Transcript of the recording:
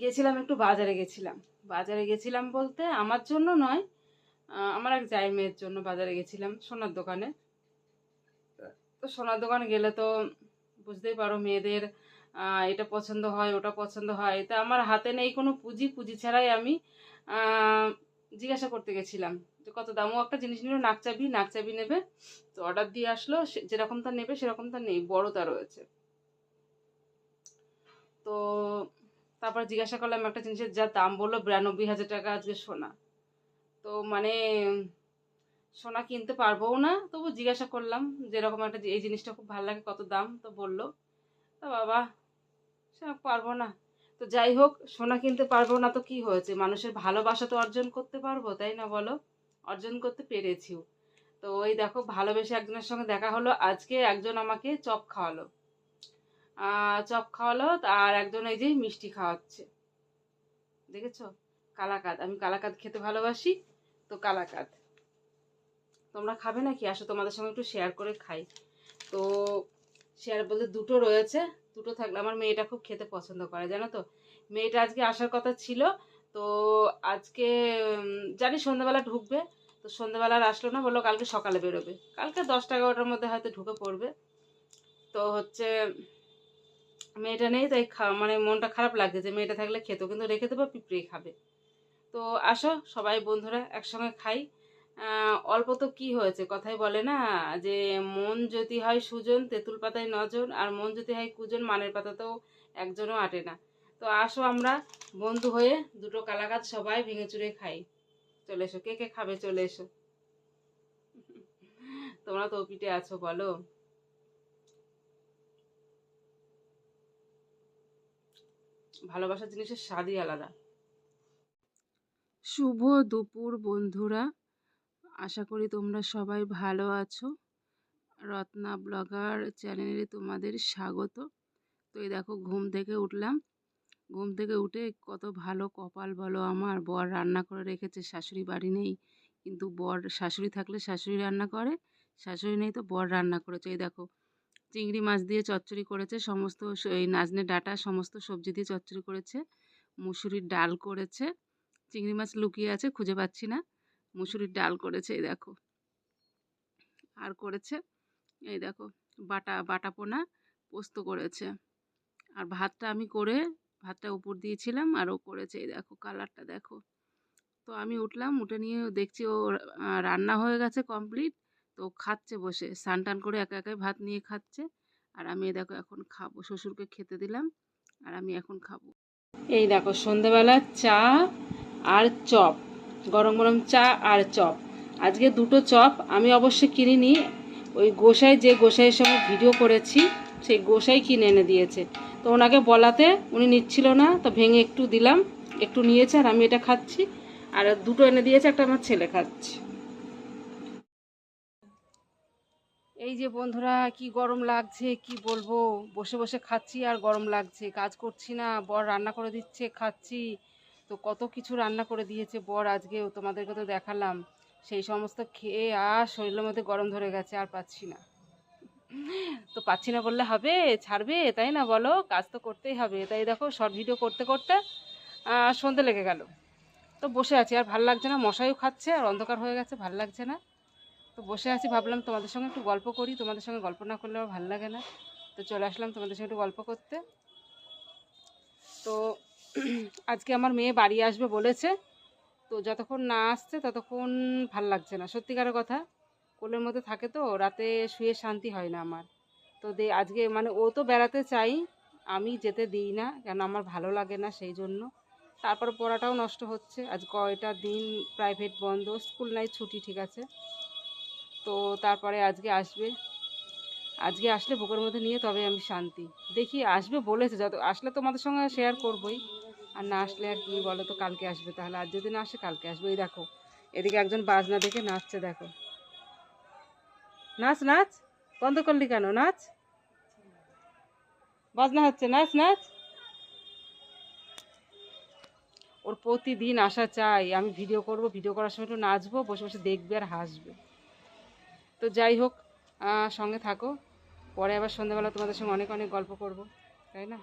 গেছিলাম একটু বাজারে গেছিলাম। বাজারে গেছিলাম বলতে আমার জন্য নয়, আমার এক জায়ের মেয়ের জন্য বাজারে গেছিলাম সোনার দোকানে। তো সোনার দোকানে গেলে তো বুঝতেই পারো মেয়েদের এটা পছন্দ হয় ওটা পছন্দ হয়। তা আমার হাতে নেই কোনো পুঁজি, পুঁজি ছাড়াই আমি জিজ্ঞাসা করতে গেছিলাম যে কত দাম। ও একটা জিনিস নিল নাকচাবি, নাকচাবি নেবে। তো অর্ডার দিয়ে আসলো, যেরকম তার নেবে সেরকম তার নেই, বড় তার রয়েছে। তো তারপর জিজ্ঞাসা করলাম একটা জিনিসের, যা দাম বললো 92,000 টাকা আজকে সোনা। তো মানে সোনা কিনতে পারবোও না, তবু জিজ্ঞাসা করলাম যেরকম একটা এই জিনিসটা খুব ভালো লাগে, কত দাম। তো বললো তা বাবা সে পারবো না। তো যাই হোক, সোনা কিনতে পারবো না তো কি হয়েছে, মানুষের ভালোবাসা তো অর্জন করতে পারবো, তাই না বলো? অর্জন করতে পেরেছিও। তো ওই দেখো, ভালোবেসে একজনের সঙ্গে দেখা হলো আজকে, একজন আমাকে চপ খাওয়ালো, চপ খাওয়ালো, আর একজন এই যে মিষ্টি খাওয়াচ্ছে, দেখেছো? কালাকাদ, আমি কালাকাদ খেতে ভালোবাসি। তো কালাকাদ তোমরা খাবে নাকি? আসো তোমাদের সঙ্গে একটু শেয়ার করে খাই। তো শেয়ার বলতে দুটো রয়েছে, দুটো থাকলে আমার মেয়েটা খুব খেতে পছন্দ করে, জানো তো। মেয়েটা আজকে আসার কথা ছিল, তো আজকে জানি সন্ধ্যাবেলা ঢুকবে। তো সন্ধ্যাবেলা আর আসলো না, বললো কালকে সকালে বেরোবে, কালকে 10টা 11টার মধ্যে হয়তো ঢুকে পড়বে। তো হচ্ছে মেয়েটা নেই, তাই মানে মনটা খারাপ লাগছে যে মেয়েটা থাকলে খেতো, কিন্তু রেখে দেবো, পিঁপড়েই খাবে। তো আসো সবাই বন্ধুরা একসঙ্গে খাই। অল্প তো কি হয়েছে, কথাই বলে না যে মন যদি হয় সুজন তেঁতুল পাতায় নজন, আর মন যদি হয় কুজন মানের পাতাতেও একজনও আটে না। তো আসো আমরা বন্ধু হয়ে দুটো কালাকাদ সবাই ভেঙে চুরে খাই। চলে এসো, কে কে খাবে চলে এসো। তোমরা তো পিঠে আছো, বলো। ভালোবাসার জিনিসের স্বাদই আলাদা। শুভ দুপুর বন্ধুরা, আশা করি তোমরা সবাই ভালো আছো। রত্না ব্লগার চ্যানেলে তোমাদের স্বাগত। তো এই দেখো ঘুম থেকে উঠলাম, ঘুম থেকে উঠে কত ভালো কপাল বলো আমার, বর রান্না করে রেখেছে। শাশুড়ি বাড়ি নেই, কিন্তু বর, শাশুড়ি থাকলে শাশুড়ি রান্না করে, শাশুড়ি নেই তো বর রান্না করেছে। এই দেখো চিংড়ি মাছ দিয়ে চচ্চড়ি করেছে, সমস্ত এই নাজনে ডাঁটা সমস্ত সবজি দিয়ে চচ্চড়ি করেছে, মুসুরির ডাল করেছে, চিংড়ি মাছ লুকিয়ে আছে খুঁজে পাচ্ছি না, মুসুরির ডাল করেছে এই দেখো, আর করেছে এই দেখো বাটা বাটা পোনা পোস্ত করেছে। আর ভাতটা আমি করে ভাতটা উপর দিয়েছিলাম, আর ও করেছে এই দেখো, কালারটা দেখো। তো আমি উঠলাম, উঠে নিয়ে দেখছি ও রান্না হয়ে গেছে কমপ্লিট। তো খাচ্ছে বসে, স্নান টান করে একা একাই ভাত নিয়ে খাচ্ছে। আর আমি এই দেখো এখন খাবো, শ্বশুরকে খেতে দিলাম আর আমি এখন খাবো। এই দেখো সন্ধেবেলা চা আর চপ, গরম গরম চা আর চপ। আজকে দুটো চপ আমি অবশ্যই কিনিনি, ওই গোসাই, যে গোসাইয়ের সঙ্গে ভিডিও করেছি সেই গোসাই কিনে এনে দিয়েছে। তো ওনাকে বলাতে উনি নিচ্ছিল না, তো ভেঙে একটু দিলাম, একটু নিয়েছে আর আমি এটা খাচ্ছি। আর দুটো এনে দিয়েছে, একটা আমার ছেলে খাচ্ছে। এই যে বন্ধুরা, কি গরম লাগছে কি বলবো, বসে বসে খাচ্ছি আর গরম লাগছে, কাজ করছি না, বর রান্না করে দিচ্ছে খাচ্ছি। তো কত কিছু রান্না করে দিয়েছে বর আজকেও, তোমাদেরকে তো দেখালাম। সেই সমস্ত খেয়ে আর শরীরের মধ্যে গরম ধরে গেছে, আর পাচ্ছি না। তো পাচ্ছি না বললে হবে, ছাড়বে, তাই না বলো? কাজ তো করতেই হবে। তাই দেখো শর্ট ভিডিও করতে করতে সন্ধে লেগে গেল। তো বসে আছি, আর ভাল লাগছে না, মশাইও খাচ্ছে আর অন্ধকার হয়ে গেছে, ভাল লাগছে না। তো বসে আছি, ভাবলাম তোমাদের সঙ্গে একটু গল্প করি, তোমাদের সঙ্গে গল্প না করলে আমার ভালো লাগে না। তো চলে আসলাম তোমাদের সঙ্গে একটু গল্প করতে। তো আজকে আমার মেয়ে বাড়ি আসবে বলেছে, তো যতক্ষণ না আসছে ততক্ষণ ভাল লাগছে না, সত্যিকারের কথা। কোলের মধ্যে থাকে তো, রাতে শুয়ে শান্তি হয় না আমার। তো আজকে মানে ও তো বেড়াতে চাই, আমি যেতে দিই না, কেন আমার ভালো লাগে না সেই জন্য। তারপর পড়াটাও নষ্ট হচ্ছে, আজ কয়টা দিন প্রাইভেট বন্ধ, স্কুল নাই ছুটি ঠিক আছে। তো তারপরে আজকে আসবে, আজকে আসলে বুকের মধ্যে নিয়ে তবে আমি শান্তি। দেখি আসবে বলেছে, যত আসলে তোমাদের সঙ্গে শেয়ার করবই, আর না আসলে আর কি বলো, তো কালকে আসবে তাহলে, আর যদি না আসে কালকে আসবে। এই দেখো এদিকে একজন বাজনা দেখে নাচছে, দেখো নাচ নাচ, বন্ধ করলি কেন? নাচ, বাজনা হচ্ছে, নাচ নাচ। ওর প্রতিদিন আসা চাই, আমি ভিডিও করব, ভিডিও করার সময় একটু নাচবো, বসে বসে দেখবে আর হাসবে। তো যাই হোক, সঙ্গে থাকো, পরে আবার সন্ধ্যাবেলা তোমাদের সঙ্গে অনেক অনেক গল্প করব, তাই না?